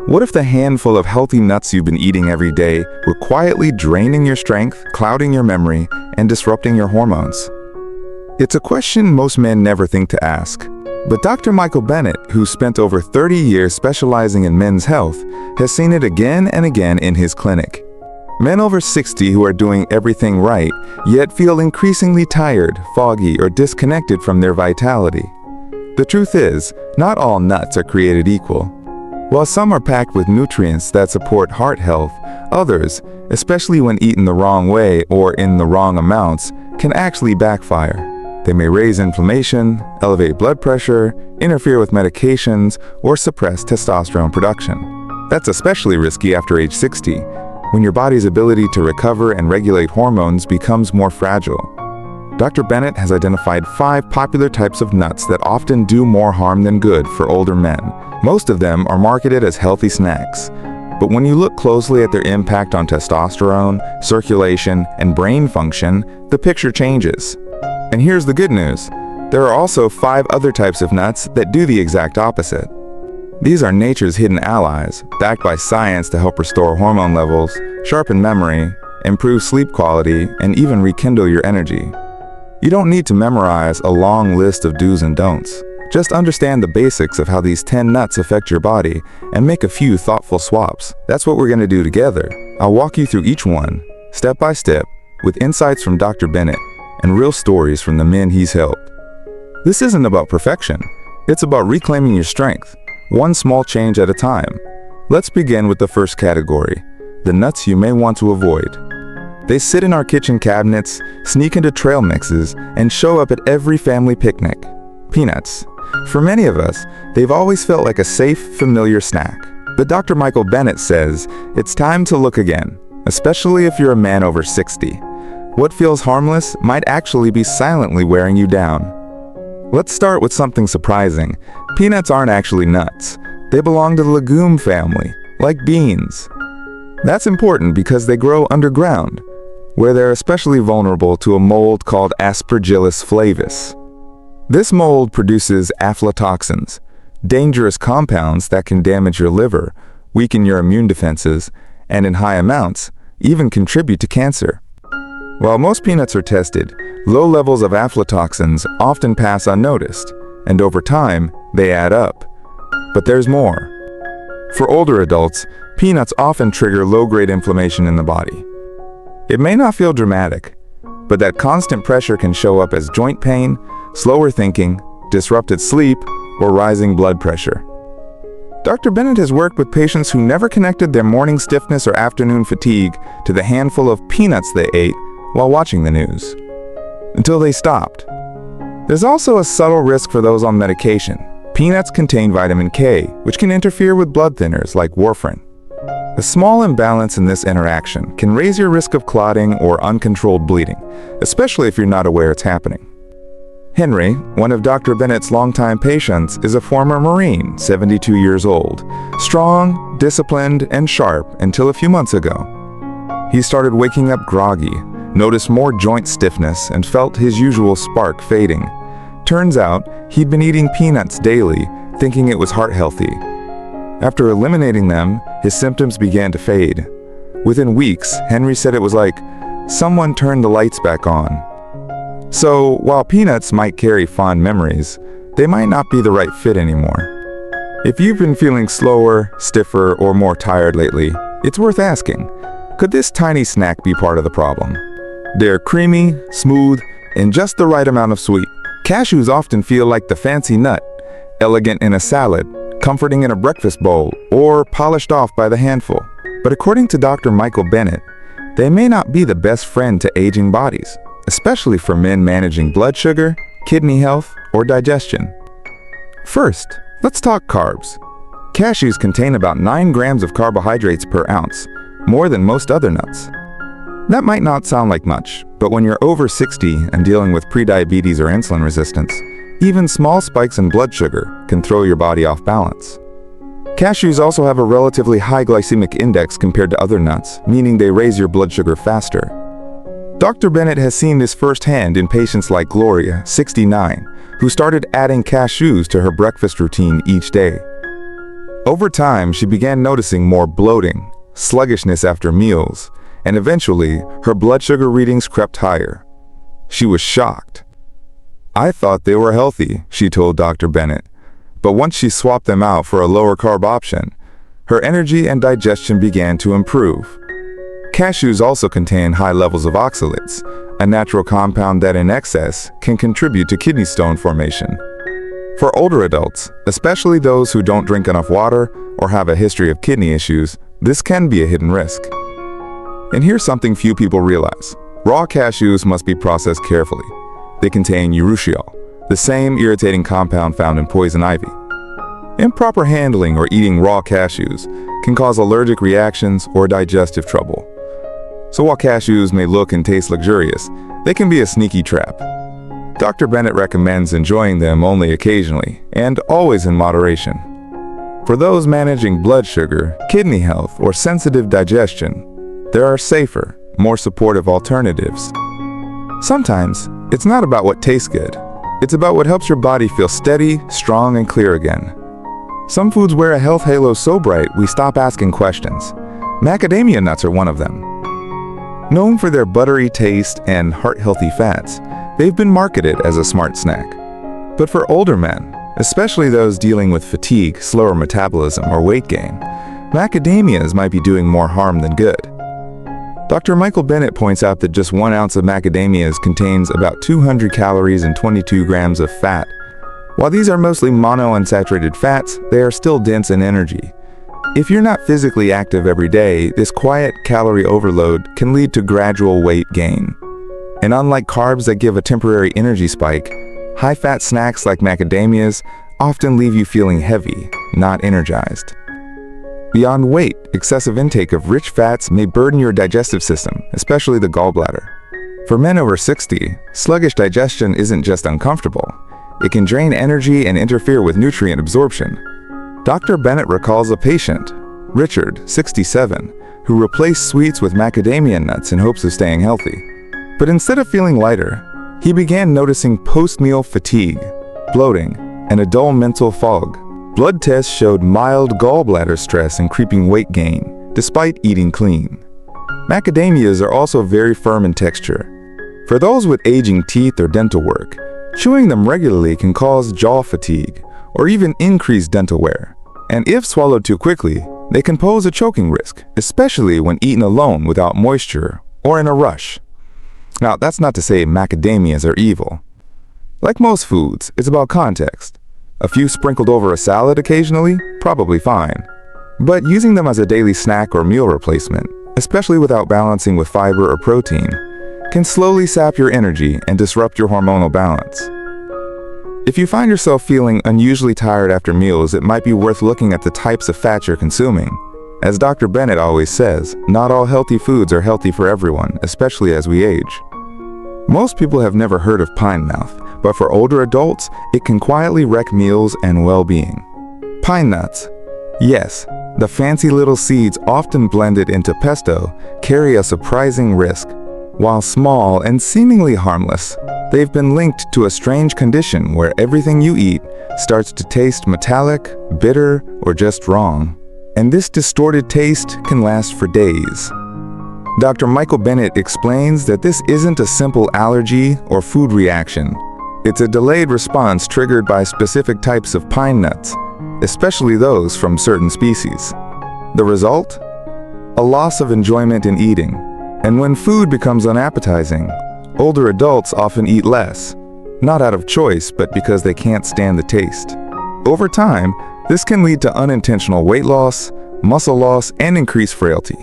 What if the handful of healthy nuts you've been eating every day were quietly draining your strength, clouding your memory, and disrupting your hormones? It's a question most men never think to ask. But Dr. Michael Bennett, who spent over 30 years specializing in men's health, has seen it again and again in his clinic. Men over 60 who are doing everything right, yet feel increasingly tired, foggy, or disconnected from their vitality. The truth is, not all nuts are created equal. While some are packed with nutrients that support heart health, others, especially when eaten the wrong way or in the wrong amounts, can actually backfire. They may raise inflammation, elevate blood pressure, interfere with medications, or suppress testosterone production. That's especially risky after age 60, when your body's ability to recover and regulate hormones becomes more fragile. Dr. Bennett has identified 5 popular types of nuts that often do more harm than good for older men. Most of them are marketed as healthy snacks. But when you look closely at their impact on testosterone, circulation, and brain function, the picture changes. And here's the good news. There are also 5 other types of nuts that do the exact opposite. These are nature's hidden allies, backed by science to help restore hormone levels, sharpen memory, improve sleep quality, and even rekindle your energy. You don't need to memorize a long list of do's and don'ts. Just understand the basics of how these 10 nuts affect your body and make a few thoughtful swaps. That's what we're going to do together. I'll walk you through each one, step by step, with insights from Dr. Bennett and real stories from the men he's helped. This isn't about perfection. It's about reclaiming your strength, one small change at a time. Let's begin with the first category, the nuts you may want to avoid. They sit in our kitchen cabinets, sneak into trail mixes, and show up at every family picnic. Peanuts. For many of us, they've always felt like a safe, familiar snack. But Dr. Michael Bennett says it's time to look again, especially if you're a man over 60. What feels harmless might actually be silently wearing you down. Let's start with something surprising. Peanuts aren't actually nuts. They belong to the legume family, like beans. That's important because they grow underground, where they're especially vulnerable to a mold called Aspergillus flavus. This mold produces aflatoxins, dangerous compounds that can damage your liver, weaken your immune defenses, and in high amounts, even contribute to cancer. While most peanuts are tested, low levels of aflatoxins often pass unnoticed, and over time, they add up. But there's more. For older adults, peanuts often trigger low-grade inflammation in the body. It may not feel dramatic, but that constant pressure can show up as joint pain, slower thinking, disrupted sleep, or rising blood pressure. Dr. Bennett has worked with patients who never connected their morning stiffness or afternoon fatigue to the handful of peanuts they ate while watching the news, until they stopped. There's also a subtle risk for those on medication. Peanuts contain vitamin K, which can interfere with blood thinners like warfarin. A small imbalance in this interaction can raise your risk of clotting or uncontrolled bleeding, especially if you're not aware it's happening. Henry, one of Dr. Bennett's longtime patients, is a former Marine, 72 years old, strong, disciplined, and sharp until a few months ago. He started waking up groggy, noticed more joint stiffness, and felt his usual spark fading. Turns out, he'd been eating peanuts daily, thinking it was heart healthy. After eliminating them, his symptoms began to fade. Within weeks, Henry said it was like someone turned the lights back on. So, while peanuts might carry fond memories, they might not be the right fit anymore. If you've been feeling slower, stiffer, or more tired lately, it's worth asking, could this tiny snack be part of the problem? They're creamy, smooth, and just the right amount of sweet. Cashews often feel like the fancy nut, elegant in a salad, comforting in a breakfast bowl, or polished off by the handful. But according to Dr. Michael Bennett, they may not be the best friend to aging bodies, especially for men managing blood sugar, kidney health, or digestion. First, let's talk carbs. Cashews contain about 9 grams of carbohydrates per ounce, more than most other nuts. That might not sound like much, but when you're over 60 and dealing with prediabetes or insulin resistance, even small spikes in blood sugar can throw your body off balance. Cashews also have a relatively high glycemic index compared to other nuts, meaning they raise your blood sugar faster. Dr. Bennett has seen this firsthand in patients like Gloria, 69, who started adding cashews to her breakfast routine each day. Over time, she began noticing more bloating, sluggishness after meals, and eventually, her blood sugar readings crept higher. She was shocked. "I thought they were healthy," she told Dr. Bennett, but once she swapped them out for a lower carb option, her energy and digestion began to improve. Cashews also contain high levels of oxalates, a natural compound that in excess can contribute to kidney stone formation. For older adults, especially those who don't drink enough water or have a history of kidney issues, this can be a hidden risk. And here's something few people realize. Raw cashews must be processed carefully. They contain urushiol, the same irritating compound found in poison ivy. Improper handling or eating raw cashews can cause allergic reactions or digestive trouble. So while cashews may look and taste luxurious, they can be a sneaky trap. Dr. Bennett recommends enjoying them only occasionally and always in moderation. For those managing blood sugar, kidney health, or sensitive digestion, there are safer, more supportive alternatives. Sometimes, it's not about what tastes good. It's about what helps your body feel steady, strong, and clear again. Some foods wear a health halo so bright we stop asking questions. Macadamia nuts are one of them. Known for their buttery taste and heart-healthy fats, they've been marketed as a smart snack. But for older men, especially those dealing with fatigue, slower metabolism, or weight gain, macadamias might be doing more harm than good. Dr. Michael Bennett points out that just 1 ounce of macadamias contains about 200 calories and 22 grams of fat. While these are mostly monounsaturated fats, they are still dense in energy. If you're not physically active every day, this quiet calorie overload can lead to gradual weight gain. And unlike carbs that give a temporary energy spike, high-fat snacks like macadamias often leave you feeling heavy, not energized. Beyond weight, excessive intake of rich fats may burden your digestive system, especially the gallbladder. For men over 60, sluggish digestion isn't just uncomfortable. It can drain energy and interfere with nutrient absorption. Dr. Bennett recalls a patient, Richard, 67, who replaced sweets with macadamia nuts in hopes of staying healthy. But instead of feeling lighter, he began noticing post-meal fatigue, bloating, and a dull mental fog. Blood tests showed mild gallbladder stress and creeping weight gain, despite eating clean. Macadamias are also very firm in texture. For those with aging teeth or dental work, chewing them regularly can cause jaw fatigue or even increase dental wear. And if swallowed too quickly, they can pose a choking risk, especially when eaten alone without moisture or in a rush. Now, that's not to say macadamias are evil. Like most foods, it's about context. A few sprinkled over a salad occasionally, probably fine. But using them as a daily snack or meal replacement, especially without balancing with fiber or protein, can slowly sap your energy and disrupt your hormonal balance. If you find yourself feeling unusually tired after meals, it might be worth looking at the types of fat you're consuming. As Dr. Bennett always says, not all healthy foods are healthy for everyone, especially as we age. Most people have never heard of pine mouth, but for older adults, it can quietly wreck meals and well-being. Pine nuts. Yes, the fancy little seeds often blended into pesto carry a surprising risk. While small and seemingly harmless, they've been linked to a strange condition where everything you eat starts to taste metallic, bitter, or just wrong. And this distorted taste can last for days. Dr. Michael Bennett explains that this isn't a simple allergy or food reaction. It's a delayed response triggered by specific types of pine nuts, especially those from certain species. The result? A loss of enjoyment in eating. And when food becomes unappetizing, older adults often eat less, not out of choice, but because they can't stand the taste. Over time, this can lead to unintentional weight loss, muscle loss, and increased frailty.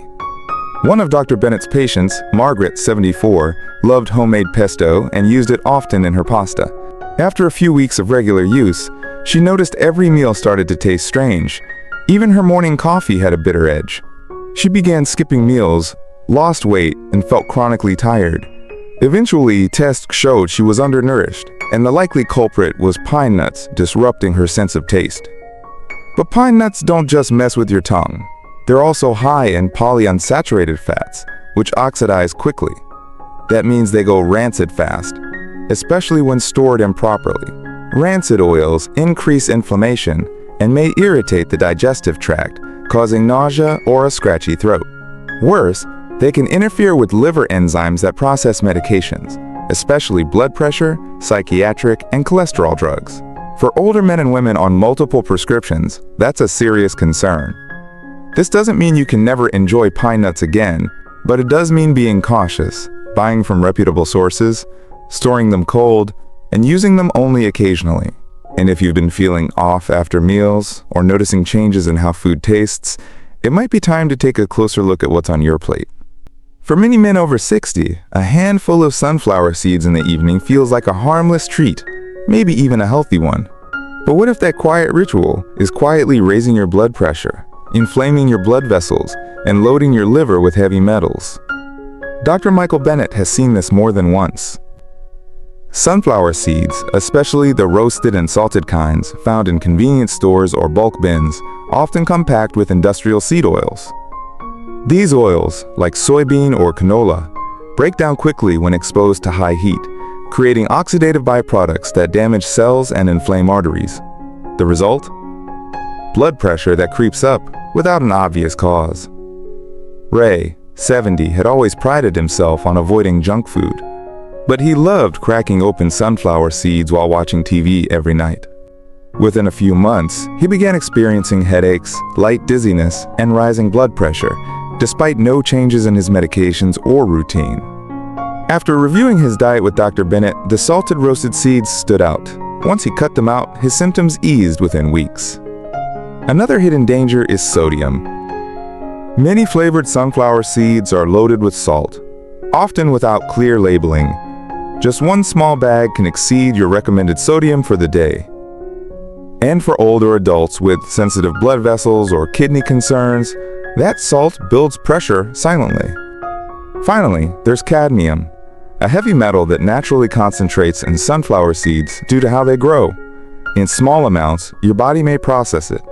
One of Dr. Bennett's patients, Margaret, 74, loved homemade pesto and used it often in her pasta. After a few weeks of regular use, she noticed every meal started to taste strange. Even her morning coffee had a bitter edge. She began skipping meals, lost weight, and felt chronically tired. Eventually, tests showed she was undernourished, and the likely culprit was pine nuts disrupting her sense of taste. But pine nuts don't just mess with your tongue. They're also high in polyunsaturated fats, which oxidize quickly. That means they go rancid fast, especially when stored improperly. Rancid oils increase inflammation and may irritate the digestive tract, causing nausea or a scratchy throat. Worse, they can interfere with liver enzymes that process medications, especially blood pressure, psychiatric, and cholesterol drugs. For older men and women on multiple prescriptions, that's a serious concern. This doesn't mean you can never enjoy pine nuts again, but it does mean being cautious, buying from reputable sources, storing them cold, and using them only occasionally. And if you've been feeling off after meals or noticing changes in how food tastes, it might be time to take a closer look at what's on your plate. For many men over 60, a handful of sunflower seeds in the evening feels like a harmless treat, maybe even a healthy one. But what if that quiet ritual is quietly raising your blood pressure, inflaming your blood vessels, and loading your liver with heavy metals? Dr. Michael Bennett has seen this more than once. Sunflower seeds, especially the roasted and salted kinds found in convenience stores or bulk bins, often come packed with industrial seed oils. These oils, like soybean or canola, break down quickly when exposed to high heat, creating oxidative byproducts that damage cells and inflame arteries. The result? Blood pressure that creeps up without an obvious cause. Ray, 70, had always prided himself on avoiding junk food, but he loved cracking open sunflower seeds while watching TV every night. Within a few months, he began experiencing headaches, light dizziness, and rising blood pressure, despite no changes in his medications or routine. After reviewing his diet with Dr. Bennett, the salted roasted seeds stood out. Once he cut them out, his symptoms eased within weeks. Another hidden danger is sodium. Many flavored sunflower seeds are loaded with salt, often without clear labeling. Just one small bag can exceed your recommended sodium for the day. And for older adults with sensitive blood vessels or kidney concerns, that salt builds pressure silently. Finally, there's cadmium, a heavy metal that naturally concentrates in sunflower seeds due to how they grow. In small amounts, your body may process it.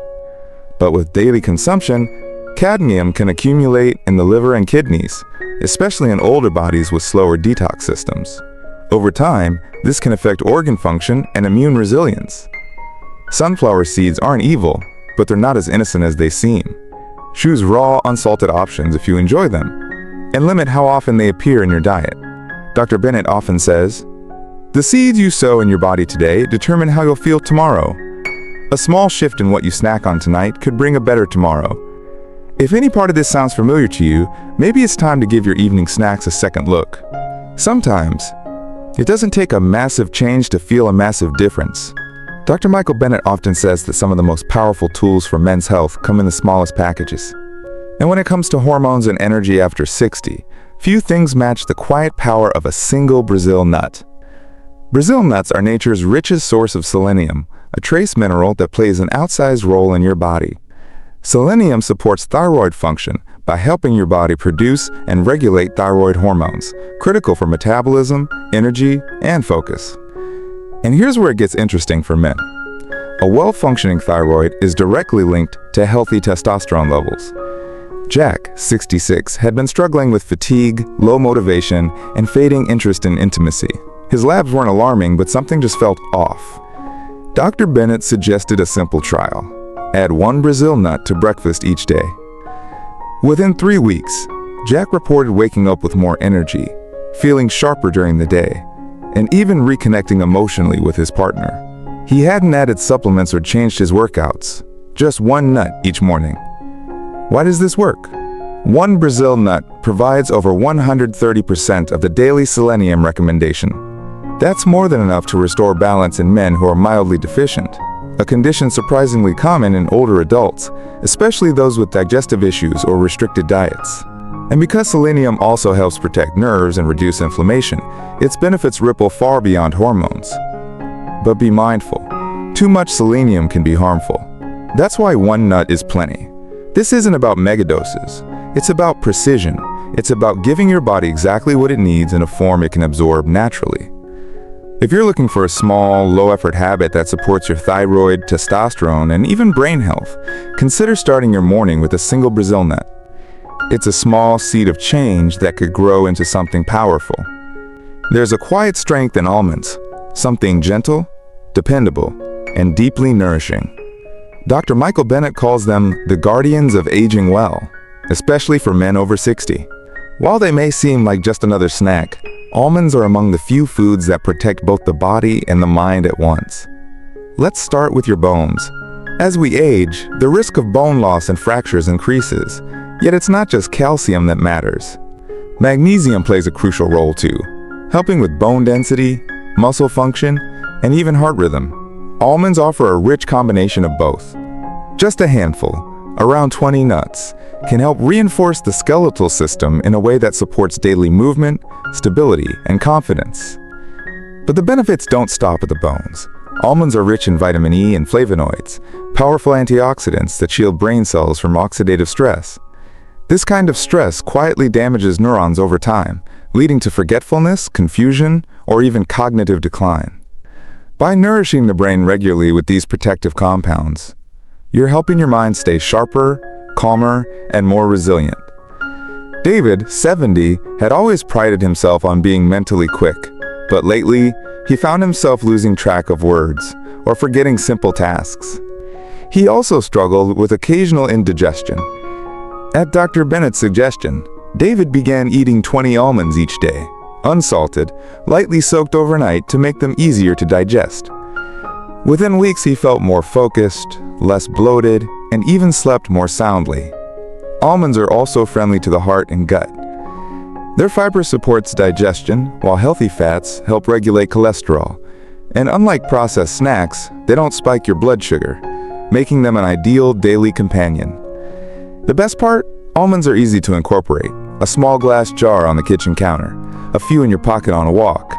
But with daily consumption, cadmium can accumulate in the liver and kidneys, especially in older bodies with slower detox systems. Over time, this can affect organ function and immune resilience. Sunflower seeds aren't evil, but they're not as innocent as they seem. Choose raw, unsalted options if you enjoy them, and limit how often they appear in your diet. Dr. Bennett often says, "The seeds you sow in your body today determine how you'll feel tomorrow. A small shift in what you snack on tonight could bring a better tomorrow." If any part of this sounds familiar to you, maybe it's time to give your evening snacks a second look. Sometimes, it doesn't take a massive change to feel a massive difference. Dr. Michael Bennett often says that some of the most powerful tools for men's health come in the smallest packages. And when it comes to hormones and energy after 60, few things match the quiet power of a single Brazil nut. Brazil nuts are nature's richest source of selenium, a trace mineral that plays an outsized role in your body. Selenium supports thyroid function by helping your body produce and regulate thyroid hormones, critical for metabolism, energy, and focus. And here's where it gets interesting for men. A well-functioning thyroid is directly linked to healthy testosterone levels. Jack, 66, had been struggling with fatigue, low motivation, and fading interest in intimacy. His labs weren't alarming, but something just felt off. Dr. Bennett suggested a simple trial. Add one Brazil nut to breakfast each day. Within 3 weeks, Jack reported waking up with more energy, feeling sharper during the day, and even reconnecting emotionally with his partner. He hadn't added supplements or changed his workouts, just one nut each morning. Why does this work? One Brazil nut provides over 130% of the daily selenium recommendation. That's more than enough to restore balance in men who are mildly deficient, a condition surprisingly common in older adults, especially those with digestive issues or restricted diets. And because selenium also helps protect nerves and reduce inflammation, its benefits ripple far beyond hormones. But be mindful, too much selenium can be harmful. That's why one nut is plenty. This isn't about megadoses. It's about precision. It's about giving your body exactly what it needs in a form it can absorb naturally. If you're looking for a small, low-effort habit that supports your thyroid, testosterone, and even brain health, consider starting your morning with a single Brazil nut. It's a small seed of change that could grow into something powerful. There's a quiet strength in almonds, something gentle, dependable, and deeply nourishing. Dr. Michael Bennett calls them the guardians of aging well, especially for men over 60. While they may seem like just another snack, almonds are among the few foods that protect both the body and the mind at once. Let's start with your bones. As we age, the risk of bone loss and fractures increases, yet it's not just calcium that matters. Magnesium plays a crucial role too, helping with bone density, muscle function, and even heart rhythm. Almonds offer a rich combination of both. Just a handful, around 20 nuts, can help reinforce the skeletal system in a way that supports daily movement, stability, and confidence. But the benefits don't stop at the bones. Almonds are rich in vitamin E and flavonoids, powerful antioxidants that shield brain cells from oxidative stress. This kind of stress quietly damages neurons over time, leading to forgetfulness, confusion, or even cognitive decline. By nourishing the brain regularly with these protective compounds, you're helping your mind stay sharper, calmer, and more resilient. David, 70, had always prided himself on being mentally quick, but lately, he found himself losing track of words or forgetting simple tasks. He also struggled with occasional indigestion. At Dr. Bennett's suggestion, David began eating 20 almonds each day, unsalted, lightly soaked overnight to make them easier to digest. Within weeks, he felt more focused, less bloated, and even slept more soundly. Almonds are also friendly to the heart and gut. Their fiber supports digestion, while healthy fats help regulate cholesterol. And unlike processed snacks, they don't spike your blood sugar, making them an ideal daily companion. The best part? Almonds are easy to incorporate. A small glass jar on the kitchen counter, a few in your pocket on a walk.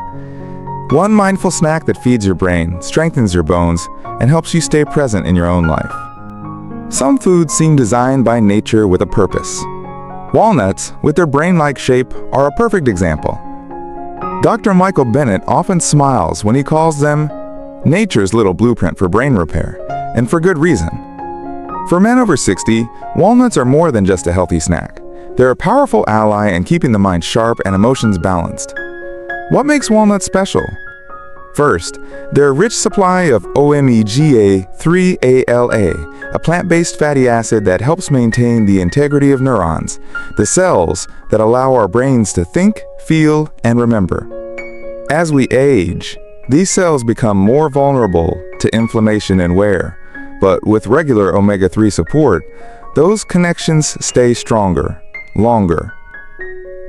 One mindful snack that feeds your brain, strengthens your bones, and helps you stay present in your own life. Some foods seem designed by nature with a purpose. Walnuts, with their brain-like shape, are a perfect example. Dr. Michael Bennett often smiles when he calls them nature's little blueprint for brain repair, and for good reason. For men over 60, walnuts are more than just a healthy snack. They're a powerful ally in keeping the mind sharp and emotions balanced. What makes walnuts special? First, their rich supply of omega-3-ALA, a plant-based fatty acid that helps maintain the integrity of neurons, the cells that allow our brains to think, feel, and remember. As we age, these cells become more vulnerable to inflammation and wear, but with regular omega-3 support, those connections stay stronger, longer.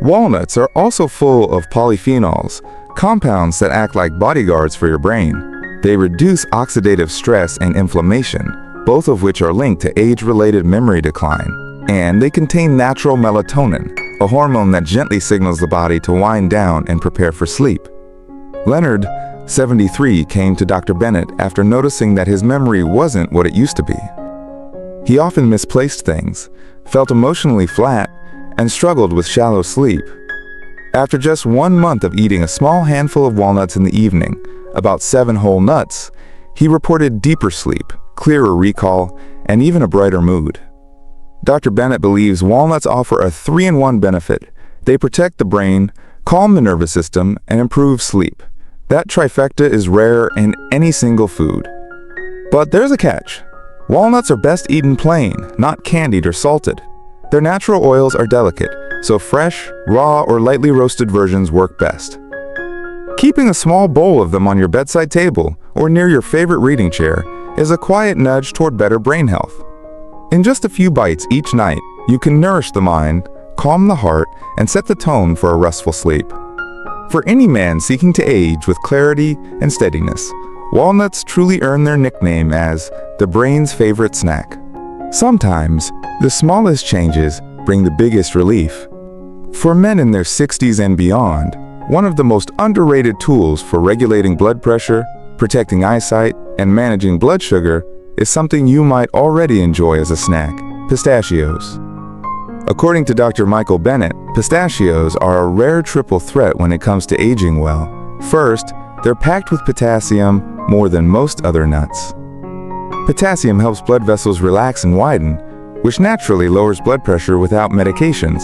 Walnuts are also full of polyphenols, compounds that act like bodyguards for your brain. They reduce oxidative stress and inflammation, both of which are linked to age-related memory decline. And they contain natural melatonin, a hormone that gently signals the body to wind down and prepare for sleep. Leonard, 73, came to Dr. Bennett after noticing that his memory wasn't what it used to be. He often misplaced things, felt emotionally flat, and struggled with shallow sleep. After just 1 month of eating a small handful of walnuts in the evening, about 7 whole nuts, he reported deeper sleep, clearer recall, and even a brighter mood. Dr. Bennett believes walnuts offer a 3-in-1 benefit. They protect the brain, calm the nervous system, and improve sleep. That trifecta is rare in any single food. But there's a catch. Walnuts are best eaten plain, not candied or salted. Their natural oils are delicate, so fresh, raw, or lightly roasted versions work best. Keeping a small bowl of them on your bedside table or near your favorite reading chair is a quiet nudge toward better brain health. In just a few bites each night, you can nourish the mind, calm the heart, and set the tone for a restful sleep. For any man seeking to age with clarity and steadiness, walnuts truly earn their nickname as the brain's favorite snack. Sometimes, the smallest changes bring the biggest relief. For men in their 60s and beyond, one of the most underrated tools for regulating blood pressure, protecting eyesight, and managing blood sugar is something you might already enjoy as a snack: pistachios. According to Dr. Michael Bennett, pistachios are a rare triple threat when it comes to aging well. First, they're packed with potassium more than most other nuts. Potassium helps blood vessels relax and widen, which naturally lowers blood pressure without medications.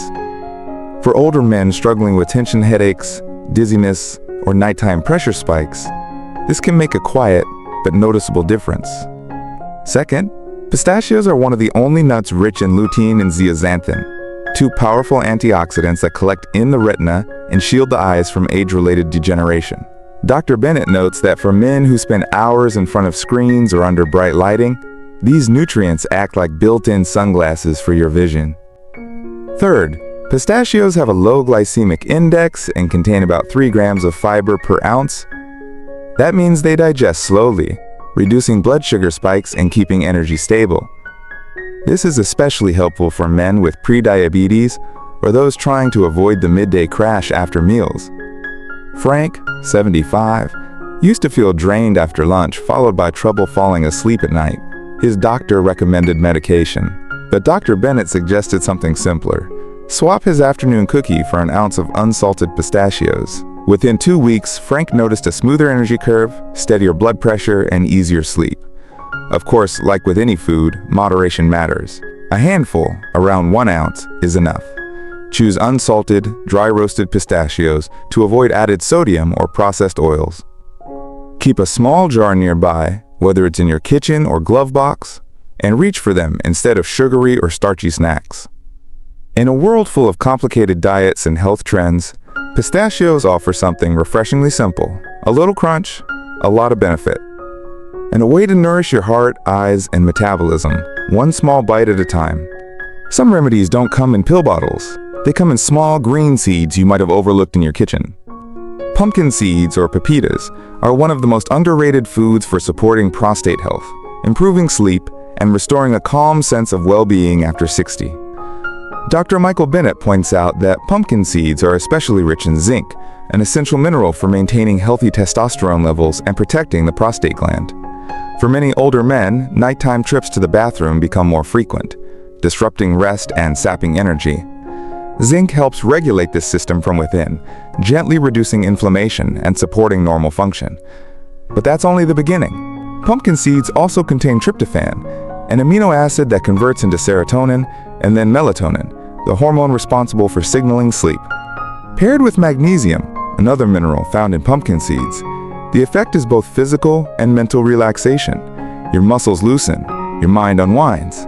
For older men struggling with tension headaches, dizziness, or nighttime pressure spikes, this can make a quiet but noticeable difference. Second, pistachios are one of the only nuts rich in lutein and zeaxanthin, two powerful antioxidants that collect in the retina and shield the eyes from age-related degeneration. Dr. Bennett notes that for men who spend hours in front of screens or under bright lighting, these nutrients act like built-in sunglasses for your vision. Third, pistachios have a low glycemic index and contain about 3 grams of fiber per ounce. That means they digest slowly, reducing blood sugar spikes and keeping energy stable. This is especially helpful for men with prediabetes or those trying to avoid the midday crash after meals. Frank, 75, used to feel drained after lunch, followed by trouble falling asleep at night. His doctor recommended medication, but Dr. Bennett suggested something simpler. Swap his afternoon cookie for an ounce of unsalted pistachios. Within 2 weeks, Frank noticed a smoother energy curve, steadier blood pressure, and easier sleep. Of course, like with any food, moderation matters. A handful, around 1 ounce, is enough. Choose unsalted, dry-roasted pistachios to avoid added sodium or processed oils. Keep a small jar nearby, whether it's in your kitchen or glove box, and reach for them instead of sugary or starchy snacks. In a world full of complicated diets and health trends, pistachios offer something refreshingly simple: a little crunch, a lot of benefit, and a way to nourish your heart, eyes, and metabolism, one small bite at a time. Some remedies don't come in pill bottles. They come in small green seeds you might have overlooked in your kitchen. Pumpkin seeds, or pepitas, are one of the most underrated foods for supporting prostate health, improving sleep, and restoring a calm sense of well-being after 60. Dr. Michael Bennett points out that pumpkin seeds are especially rich in zinc, an essential mineral for maintaining healthy testosterone levels and protecting the prostate gland. For many older men, nighttime trips to the bathroom become more frequent, disrupting rest and sapping energy. Zinc helps regulate this system from within, gently reducing inflammation and supporting normal function. But that's only the beginning. Pumpkin seeds also contain tryptophan, an amino acid that converts into serotonin and then melatonin, the hormone responsible for signaling sleep. Paired with magnesium, another mineral found in pumpkin seeds, the effect is both physical and mental relaxation. Your muscles loosen, your mind unwinds,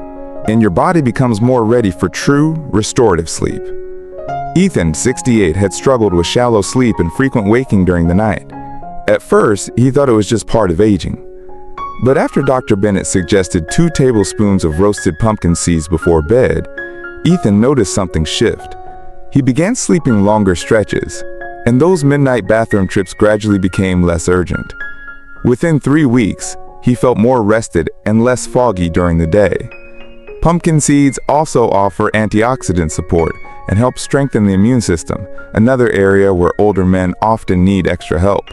and your body becomes more ready for true, restorative sleep. Ethan, 68, had struggled with shallow sleep and frequent waking during the night. At first, he thought it was just part of aging. But after Dr. Bennett suggested 2 tablespoons of roasted pumpkin seeds before bed, Ethan noticed something shift. He began sleeping longer stretches, and those midnight bathroom trips gradually became less urgent. Within 3 weeks, he felt more rested and less foggy during the day. Pumpkin seeds also offer antioxidant support and help strengthen the immune system, another area where older men often need extra help.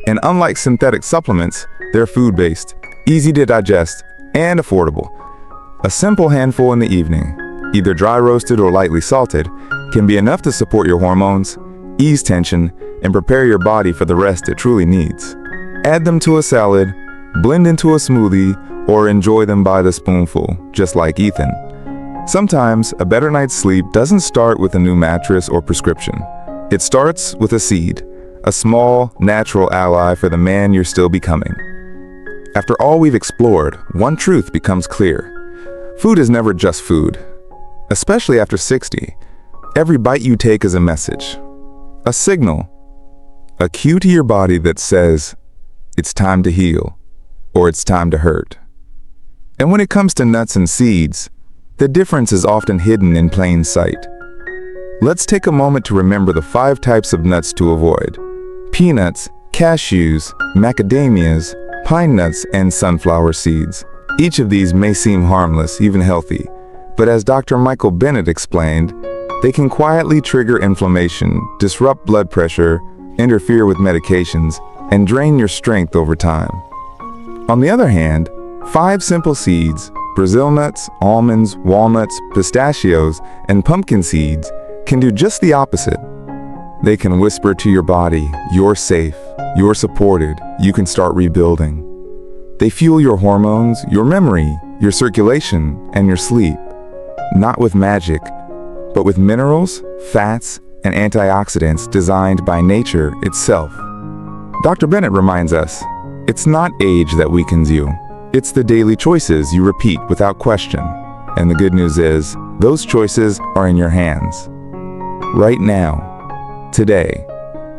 And unlike synthetic supplements, they're food-based, easy to digest, and affordable. A simple handful in the evening, either dry roasted or lightly salted, can be enough to support your hormones, ease tension, and prepare your body for the rest it truly needs. Add them to a salad, blend into a smoothie, or enjoy them by the spoonful, just like Ethan. Sometimes, a better night's sleep doesn't start with a new mattress or prescription. It starts with a seed, a small, natural ally for the man you're still becoming. After all we've explored, one truth becomes clear. Food is never just food. Especially after 60, every bite you take is a message, a signal, a cue to your body that says, it's time to heal, or it's time to hurt. And when it comes to nuts and seeds, the difference is often hidden in plain sight. Let's take a moment to remember the 5 types of nuts to avoid: peanuts, cashews, macadamias, pine nuts, and sunflower seeds. Each of these may seem harmless, even healthy, but as Dr. Michael Bennett explained, they can quietly trigger inflammation, disrupt blood pressure, interfere with medications, and drain your strength over time. On the other hand, 5 simple seeds, Brazil nuts, almonds, walnuts, pistachios, and pumpkin seeds, can do just the opposite. They can whisper to your body, you're safe, you're supported, you can start rebuilding. They fuel your hormones, your memory, your circulation, and your sleep. Not with magic, but with minerals, fats, and antioxidants designed by nature itself. Dr. Bennett reminds us, it's not age that weakens you. It's the daily choices you repeat without question. And the good news is, those choices are in your hands. Right now. Today.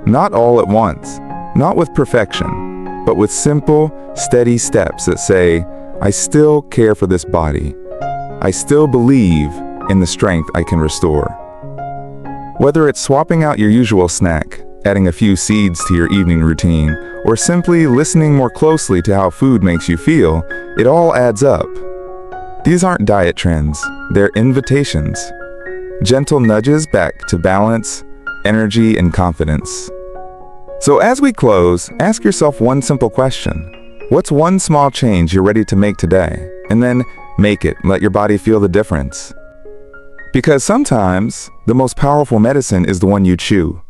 Not all at once. Not with perfection. But with simple, steady steps that say, I still care for this body. I still believe in the strength I can restore. Whether it's swapping out your usual snack, adding a few seeds to your evening routine, or simply listening more closely to how food makes you feel, it all adds up. These aren't diet trends, they're invitations. Gentle nudges back to balance, energy, and confidence. So as we close, ask yourself one simple question. What's one small change you're ready to make today? And then make it. Let your body feel the difference. Because sometimes, the most powerful medicine is the one you chew.